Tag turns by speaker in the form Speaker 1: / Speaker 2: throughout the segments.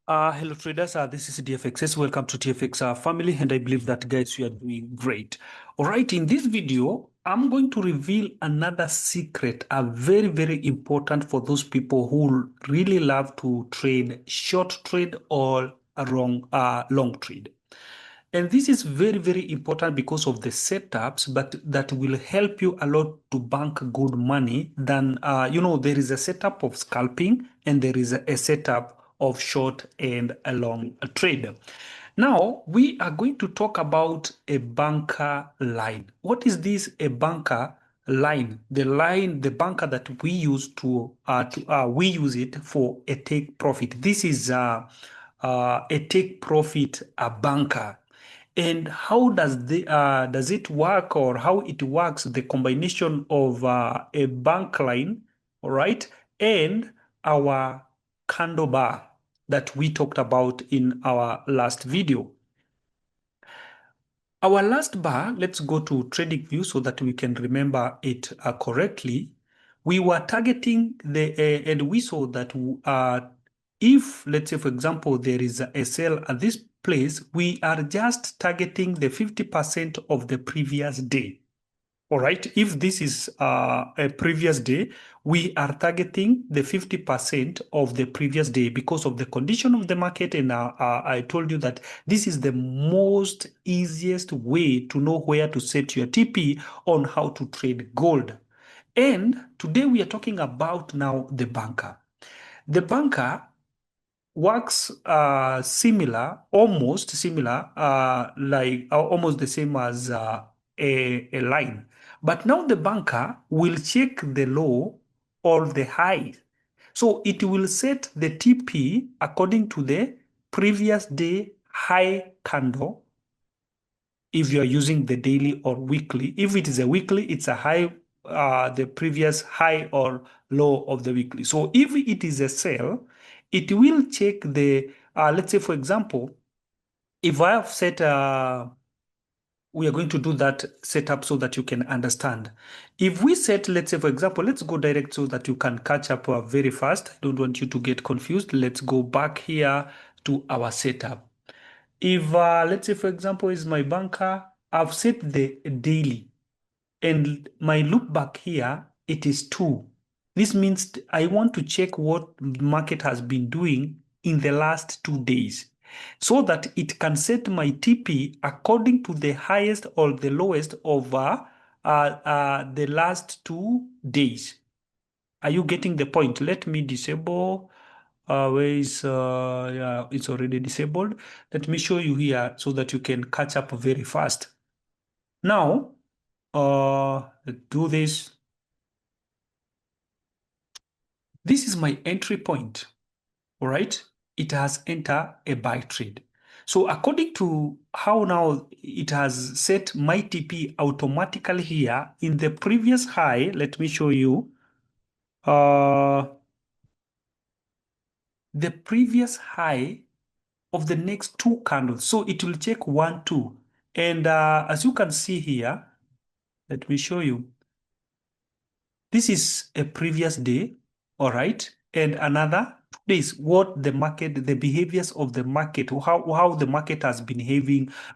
Speaker 1: Hello traders, this is TAFXs. Welcome to TFX family, and I believe that guys, you are doing great. All right, in this video, I'm going to reveal another secret, very, very important for those people who really love to trade short trade or a long trade. And this is very, very important because of the setups, but that will help you a lot to bank good money than, there is a setup of scalping and there is a setup of short and a long trade. Now, we are going to talk about a banker line. What is this, a banker line? The banker that we use we use it for a take profit. This is a take profit banker. And how does it work, or how it works, the combination of a bank line, all right, and our candle bar that we talked about in our last video. Our last bar, let's go to trading view so that we can remember it correctly. We were targeting and we saw that if, let's say, for example, there is a sale at this place, we are just targeting the 50% of the previous day. All right, if this is a previous day, we are targeting the 50% of the previous day because of the condition of the market. And I told you that this is the most easiest way to know where to set your TP on how to trade gold. And today we are talking about now the banker. The banker works almost similar, almost the same as a line. But now the banker will check the low or the high. So it will set the TP according to the previous day high candle if you are using the daily or weekly. If it is a weekly, it's a high, the previous high or low of the weekly. So if it is a sell, it will check the, let's say, for example, if I have set, we are going to do that setup so that you can understand. If we set, let's say, for example, let's go direct so that you can catch up very fast. I don't want you to get confused. Let's go back here to our setup. If, let's say, for example, is my banker, I've set the daily and my loop back here, it is 2. This means I want to check what the market has been doing in the last 2 days so that it can set my TP according to the highest or the lowest of the last 2 days. Are you getting the point? Let me disable. Where is, yeah, it's already disabled. Let me show you here so that you can catch up very fast. Now, let's do this. This is my entry point, all right? It has entered a buy trade. So according to how now it has set my TP automatically here in the previous high, let me show you. The previous high of the next 2 candles. So it will check 1, 2. And as you can see here, let me show you. This is a previous day, all right? And another 2 days, what the market, the behaviors of the market, how the market has been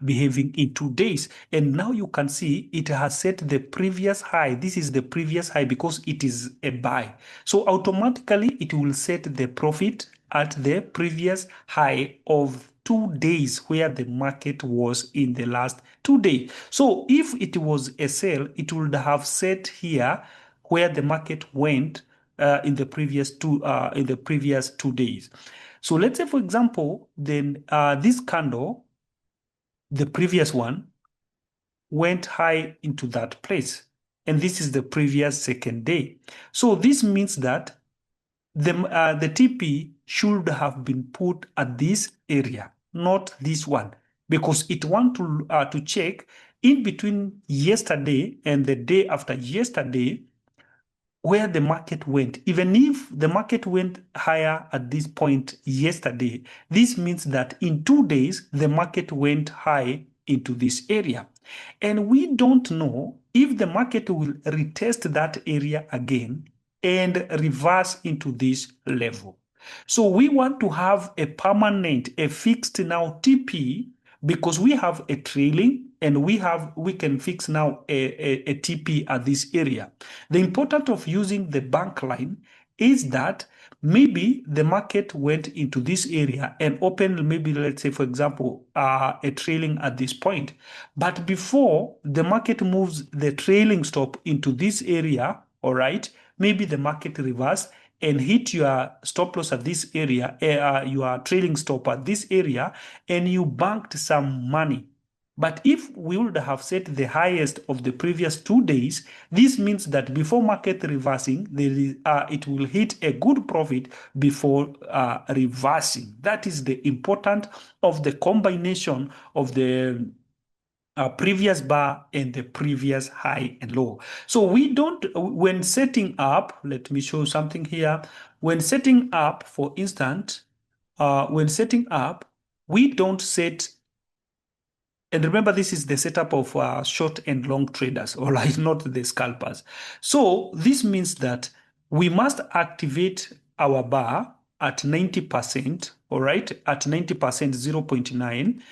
Speaker 1: behaving in 2 days. And now you can see it has set the previous high. This is the previous high because it is a buy. So automatically it will set the profit at the previous high of 2 days where the market was in the last 2 days. So if it was a sell, it would have set here where the market went in the previous 2 days. So let's say, for example, then this candle, the previous one, went high into that place, and this is the previous second day. So this means that the TP should have been put at this area, not this one, because it wants to check in between yesterday and the day after yesterday where the market went. Even if the market went higher at this point yesterday, this means that in 2 days, the market went high into this area. And we don't know if the market will retest that area again and reverse into this level. So we want to have a permanent, a fixed now TP, because we have a trailing and we can fix now a TP at this area. The importance of using the bank line is that maybe the market went into this area and opened, maybe let's say, for example, a trailing at this point. But before the market moves the trailing stop into this area, all right, maybe the market reverse and hit your stop loss at this area, your trailing stop at this area, and you banked some money. But if we would have set the highest of the previous 2 days, this means that before market reversing, it will hit a good profit before reversing. That is the importance of the combination of the previous bar and the previous high and low. So we don't, when setting up, let me show something here. When setting up, for instance, when setting up, we don't set, and remember, this is the setup of short and long traders, all right, not the scalpers. So this means that we must activate our bar at 90%, all right, at 90%, 0.9,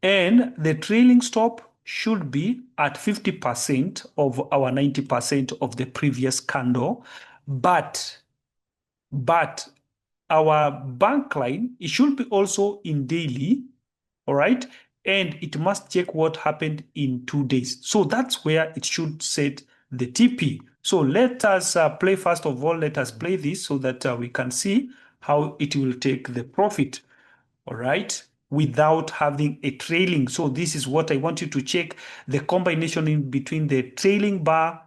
Speaker 1: and the trailing stop should be at 50% of our 90% of the previous candle. But our bank line, it should be also in daily, all right? And it must check what happened in 2 days. So that's where it should set the TP. So let us play, first of all, let us play this so that we can see how it will take the profit, all right, without having a trailing. So this is what I want you to check, the combination in between the trailing bar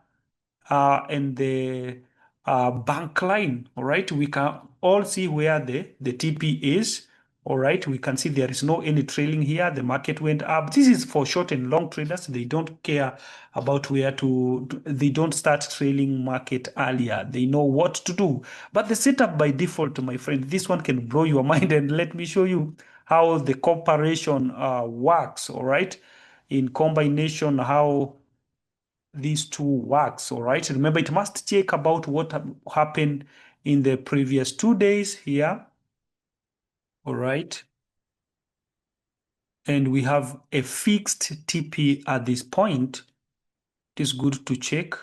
Speaker 1: and the bank line. All right, we can all see where the TP is. All right, we can see there is no any trailing here. The market went up. This is for short and long traders. They don't care about where to, they don't start trailing market earlier. They know what to do. But the setup by default, my friend, this one can blow your mind. And let me show you how the comparison works. All right, in combination, how these two works, all right? Remember, it must check about what happened in the previous 2 days here, all right? And we have a fixed TP at this point. It is good to check,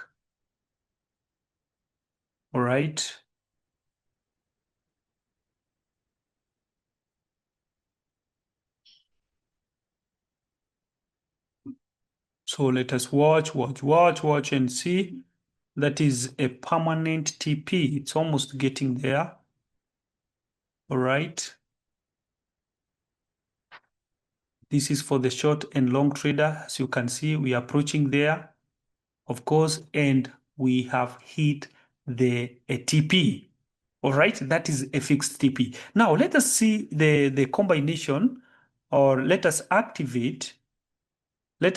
Speaker 1: all right? So let us watch and see. That is a permanent TP. It's almost getting there, all right? This is for the short and long trader. As you can see, we are approaching there, of course, and we have hit a TP. All right, that is a fixed TP. Now let us see the combination, or let us activate the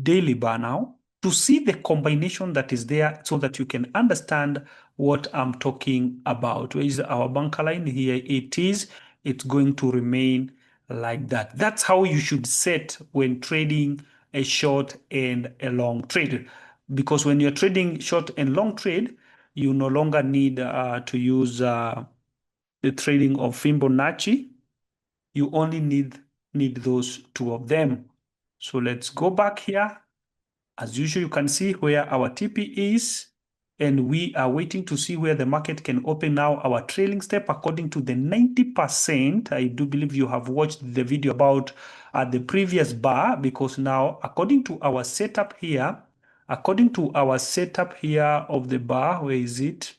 Speaker 1: daily bar now to see the combination that is there so that you can understand what I'm talking about. Where is our bunker line? Here it is. It's going to remain like that. That's how you should set when trading a short and a long trade. Because when you're trading short and long trade, you no longer need to use the trading of Fibonacci. You only need those two of them. So let's go back here. As usual, you can see where our TP is, and we are waiting to see where the market can open now. Our trailing step according to the 90%. I do believe you have watched the video about the previous bar, because now according to our setup here, of the bar, where is it?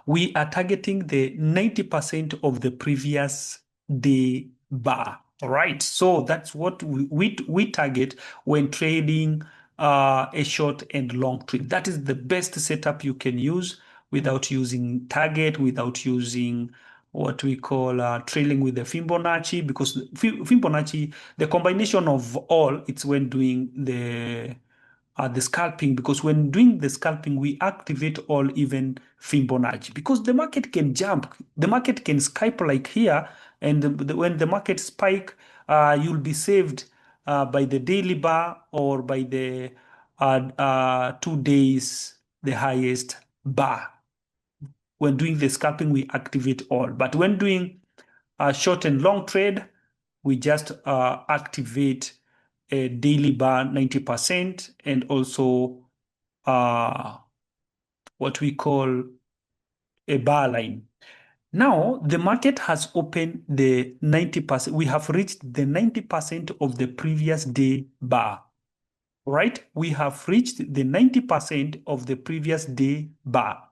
Speaker 1: We are targeting the 90% of the previous day bar. All right, so that's what we target when trading a short and long trade. That is the best setup you can use without using target, without using what we call trailing with the Fibonacci, because Fibonacci, the combination of all, it's when doing the scalping, because when doing the scalping, we activate all even Fibonacci, because the market can jump, the market can scalp like here, and when the market spike, you'll be saved by the daily bar or by the 2 days, the highest bar. when doing the scalping, we activate all. But when doing a short and long trade, we just activate a daily bar 90% and also what we call a bar line. Now, the market has opened the 90%. We have reached the 90% of the previous day bar, right? We have reached the 90% of the previous day bar.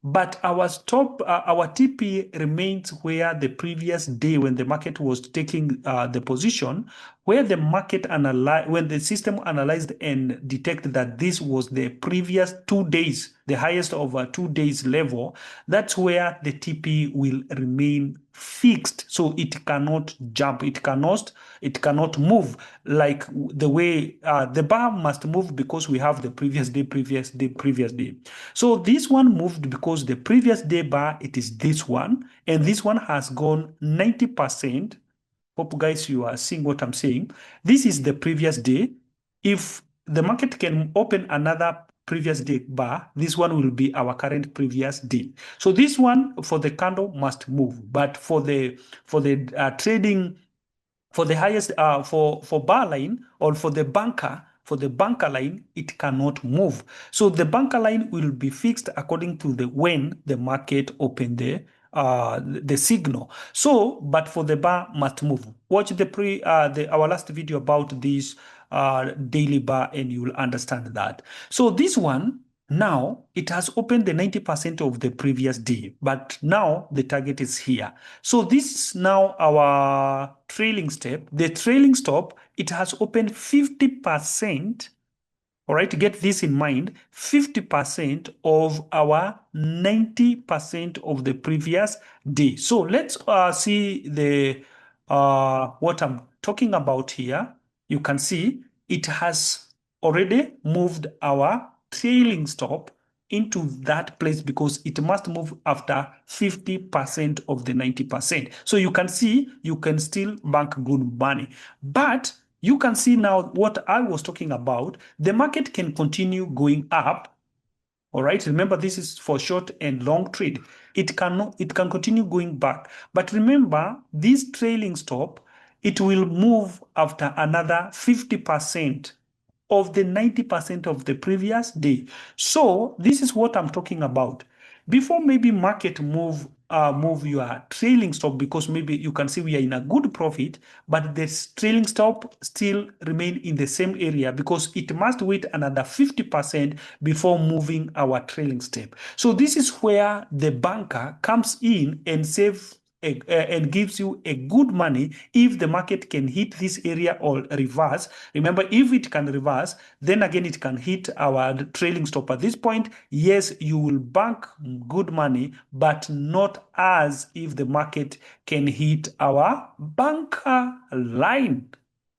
Speaker 1: But our stop, our TP remains where the previous day when the market was taking the position, where the market analyzed, when the system analyzed and detected that this was the previous 2 days, the highest of 2 days level, that's where the TP will remain fixed. So it cannot jump, it cannot move like the way the bar must move because we have the previous day. So this one moved because the previous day bar, it is this one, and this one has gone 90%. Hope guys you are seeing what I'm saying. This is the previous day. If the market can open another previous day bar, this one will be our current previous day. So this one for the candle must move, but for the trading, for the highest for bar line or for the banker line, it cannot move. So the banker line will be fixed according to the when the market opened the signal. So, but for the bar must move. Watch our last video about this daily bar and you will understand that. So this one, now it has opened the 90% of the previous day, but now the target is here. So this is now our trailing step. The trailing stop, it has opened 50%. All right, get this in mind, 50% of our 90% of the previous day. So let's see the what I'm talking about here. You can see it has already moved our trailing stop into that place because it must move after 50% of the 90%. So you can see you can still bank good money. But you can see now what I was talking about. The market can continue going up. All right. Remember, this is for short and long trade. It can continue going back. But remember, this trailing stop, it will move after another 50% of the 90% of the previous day. So this is what I'm talking about. Before maybe market move your trailing stop, because maybe you can see we are in a good profit, but the trailing stop still remain in the same area because it must wait another 50% before moving our trailing step. So this is where the banker comes in and saves and gives you a good money if the market can hit this area or reverse. Remember, if it can reverse, then again it can hit our trailing stop at this point. Yes, you will bank good money, but not as if the market can hit our banker line.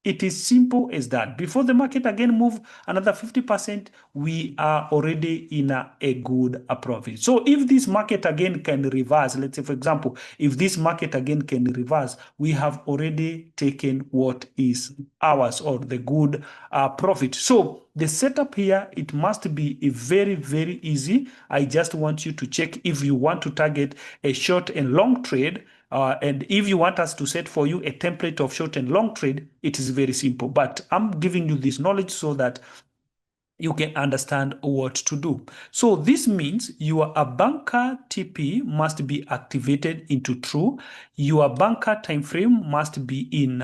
Speaker 1: It is simple as that. Before the market again move another 50%, we are already in a good profit. So if this market again can reverse, let's say for example, if this market again can reverse, we have already taken what is ours or the good profit. So the setup here, it must be a very, very easy. I just want you to check if you want to target a short and long trade. And if you want us to set for you a template of short and long trade, it is very simple. But I'm giving you this knowledge so that you can understand what to do. So this means your banker TP must be activated into true. Your banker time frame must be in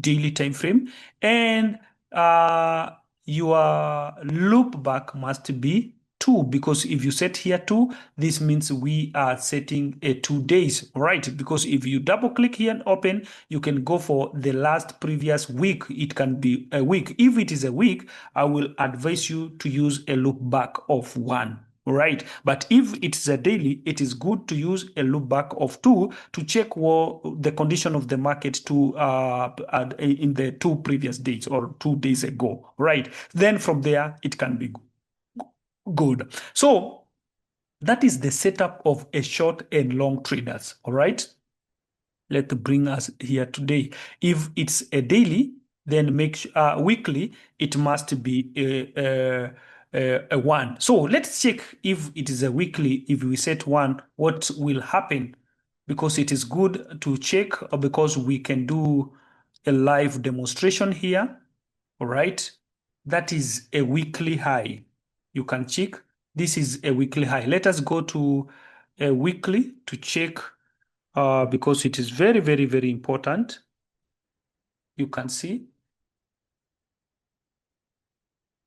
Speaker 1: daily time frame, and your loop back must be 2, because if you set here 2, this means we are setting a 2 days, right? Because if you double click here and open, you can go for the last previous week. It can be a week. If it is a week, I will advise you to use a loop back of 1. Right, but if it's a daily, it is good to use a loop back of 2 to check what the condition of the market to in the 2 previous days or 2 days ago. Right, then from there it can be good. So that is the setup of a short and long traders. All right, let's bring us here today. If it's a daily, then make weekly, it must be a 1. So let's check if it is a weekly. If we set 1, what will happen? Because it is good to check, because we can do a live demonstration here. All right. That is a weekly high. You can check. This is a weekly high. Let us go to a weekly to check, because it is very, very, very important. You can see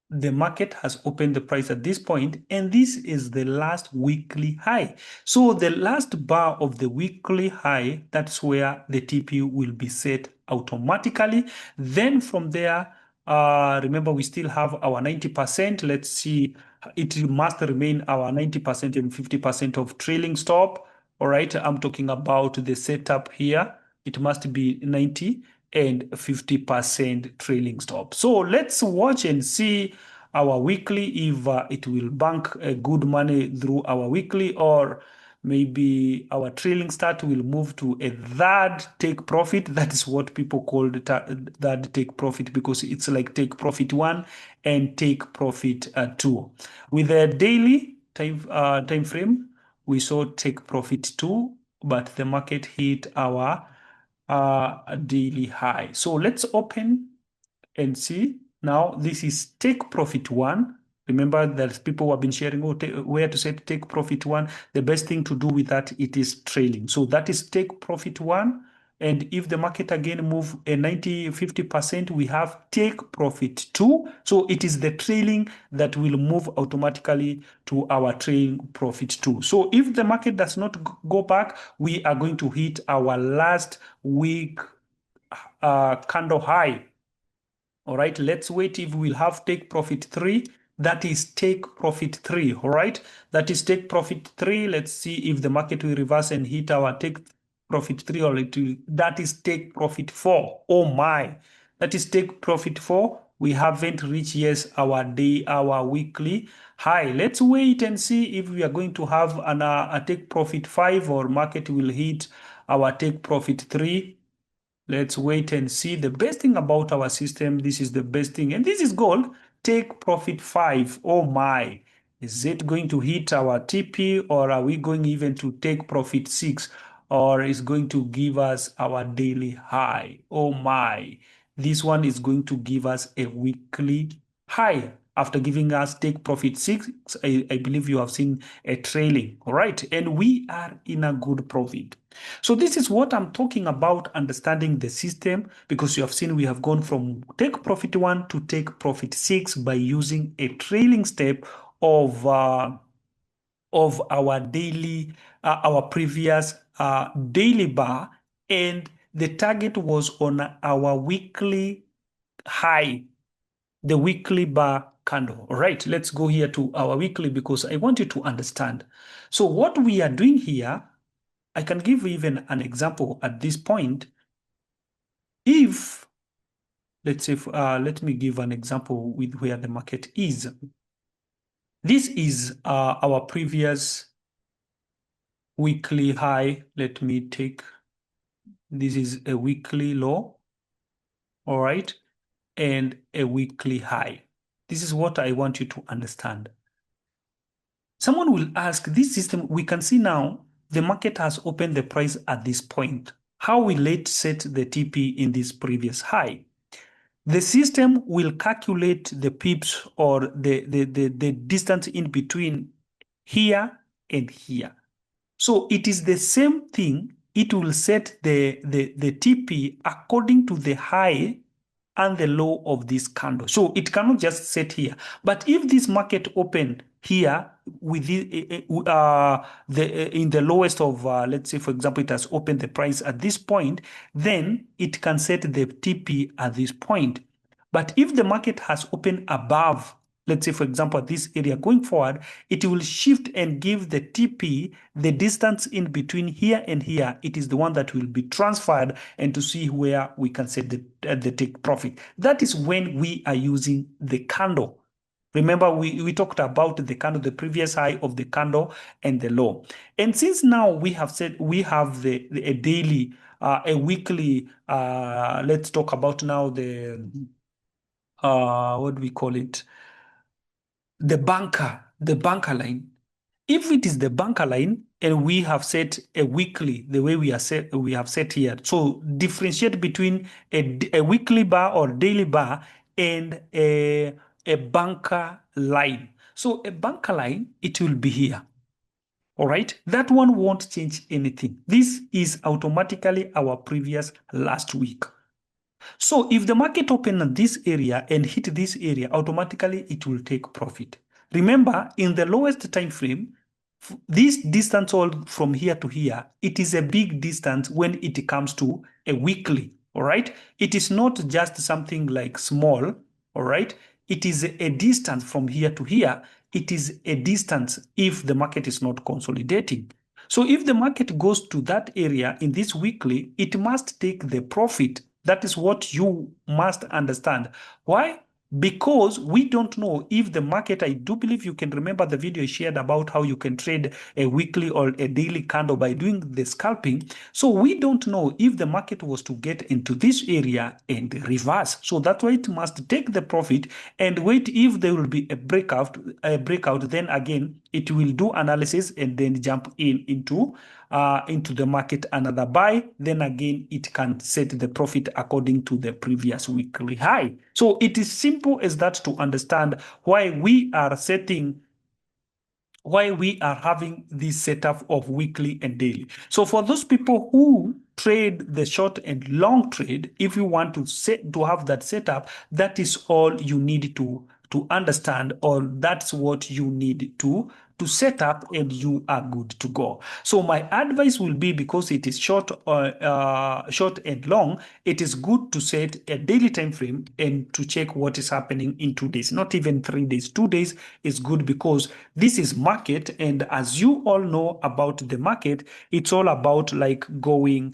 Speaker 1: the market has opened the price at this point, and this is the last weekly high. So the last bar of the weekly high, that's where the TP will be set automatically. Then from there, remember we still have our 90%. Let's see, it must remain our 90% and 50% of trailing stop. All right, I'm talking about the setup here. It must be 90 and 50% trailing stop. So let's watch and see our weekly, if it will bank good money through our weekly, or maybe our trailing start will move to a third take profit. That is what people call the third take profit, because it's like take profit 1 and take profit 2. With a daily time frame, we saw take profit 2, but the market hit our daily high. So let's open and see. Now this is take profit 1. Remember that people who have been sharing where to set take profit 1. The best thing to do with that, it is trailing. So that is take profit 1. And if the market again move a 50%, we have take profit 2. So it is the trailing that will move automatically to our trailing profit 2. So if the market does not go back, we are going to hit our last week candle high. All right, let's wait if we'll have take profit 3. That is take profit 3. All right, that is take profit 3. Let's see if the market will reverse and hit our take profit 3, or that is take profit 4. Oh my, that is take profit 4. We haven't reached, yes, our weekly high. Let's wait and see if we are going to have a take profit 5, or market will hit our take profit 3. Let's wait and see. The best thing about our system, this is the best thing, and this is gold. Take profit 5. Oh my. Is it going to hit our TP, or are we going even to take profit 6, or is going to give us our daily high? Oh my. This one is going to give us a weekly high. After giving us take profit 6, I believe you have seen a trailing. All right. And we are in a good profit. So this is what I'm talking about, understanding the system, because you have seen we have gone from take profit 1 to take profit 6 by using a trailing step of our daily, our previous daily bar, and the target was on our weekly high, the weekly bar candle. All right, let's go here to our weekly, because I want you to understand. So what we are doing here, I can give even an example at this point. If, let's say, let me give an example with where the market is. This is our previous weekly high. Let me take, this is a weekly low, all right, and a weekly high. This is what I want you to understand. Someone will ask, this system, we can see now the market has opened the price at this point. How will it set the TP in this previous high? The system will calculate the pips, or the distance in between here and here. So it is the same thing. It will set the TP according to the high and the low of this candle. So it cannot just set here. But if this market open here with in the lowest of, let's say, for example, it has opened the price at this point, then it can set the TP at this point. But if the market has opened above, let's say, for example, this area going forward, it will shift and give the TP the distance in between here and here. It is the one that will be transferred, and to see where we can set the take profit. That is when we are using the candle. Remember, we talked about the candle, the previous high of the candle and the low. And since now we have said we have a daily, a weekly, let's talk about now the, what do we call it? the banker line. If it is the banker line and we have set a weekly, the way we have set here, so differentiate between a weekly bar or daily bar and a banker line. So a banker line, it will be here. All right, that one won't change anything. This is automatically our previous last week. So if the market open at this area and hit this area, automatically it will take profit. Remember, in the lowest time frame, this distance all from here to here, it is a big distance when it comes to a weekly, all right? It is not just something like small, all right? It is a distance from here to here. It is a distance if the market is not consolidating. So if the market goes to that area in this weekly, it must take the profit. That is what you must understand. Why? Because we don't know if the market, I do believe you can remember the video I shared about how you can trade a weekly or a daily candle by doing the scalping. So we don't know if the market was to get into this area and reverse. So that's why it must take the profit and wait. If there will be a breakout, then again, it will do analysis and then jump into the market another buy. Then again, it can set the profit according to the previous weekly high. So it is simple as that to understand why we are having this setup of weekly and daily. So for those people who trade the short and long trade, if you want to have that setup, that is all you need to understand, or that's what you need to set up, and you are good to go. So my advice will be, because it is short and long, it is good to set a daily time frame and to check what is happening in 2 days, not even 3 days. 2 days is good because this is market, and as you all know about the market, it's all about like going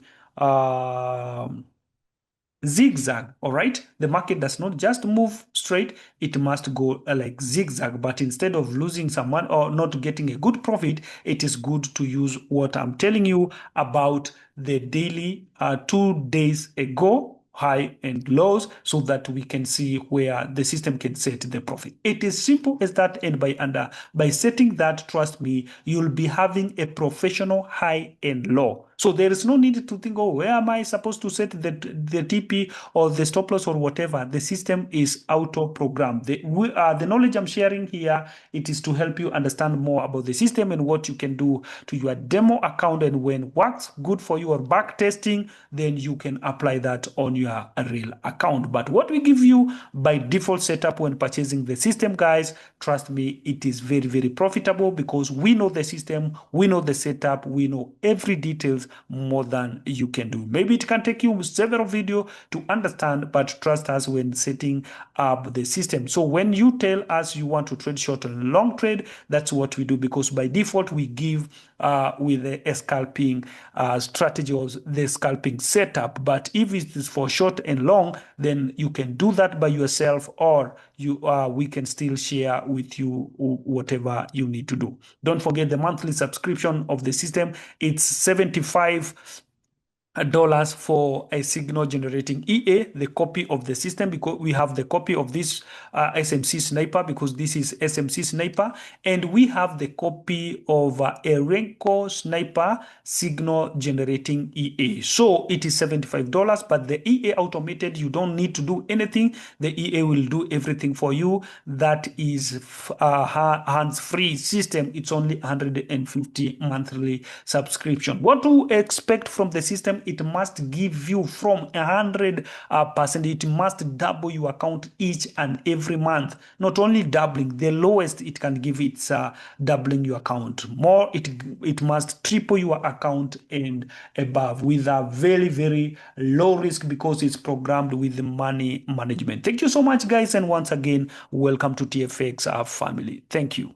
Speaker 1: zigzag. All right, the market does not just move straight, it must go like zigzag. But instead of losing some money or not getting a good profit, it is good to use what I'm telling you about the daily 2 days ago high and lows, so that we can see where the system can set the profit. It is simple as that, and by setting that, trust me, you'll be having a professional high and low. So there is no need to think, oh, where am I supposed to set the TP or the stop loss or whatever? The system is auto-programmed. The knowledge I'm sharing here, it is to help you understand more about the system and what you can do to your demo account. And when works good for you or back testing, then you can apply that on your real account. But what we give you by default setup when purchasing the system, guys, trust me, it is very, very profitable, because we know the system, we know the setup, we know every details more than you can do. Maybe it can take you several videos to understand, but trust us when setting up the system. So when you tell us you want to trade short and long trade, that's what we do, because by default we give with a scalping strategy or the scalping setup. But if it is for short and long, then you can do that by yourself, or we can still share with you whatever you need to do. Don't forget the monthly subscription of the system. It's $75 for a signal generating EA, the copy of the system, because we have the copy of this SMC sniper, because this is SMC sniper, and we have the copy of a Renko sniper signal generating EA. So it is $75, but the EA automated, you don't need to do anything. The EA will do everything for you. That is hands-free system. It's only $150 monthly subscription. What to expect from the system? It must give you from 100%. It must double your account each and every month. Not only doubling, the lowest it can give, it's doubling your account. More, it must triple your account and above, with a very, very low risk, because it's programmed with money management. Thank you so much, guys, and once again, welcome to TFX family. Thank you.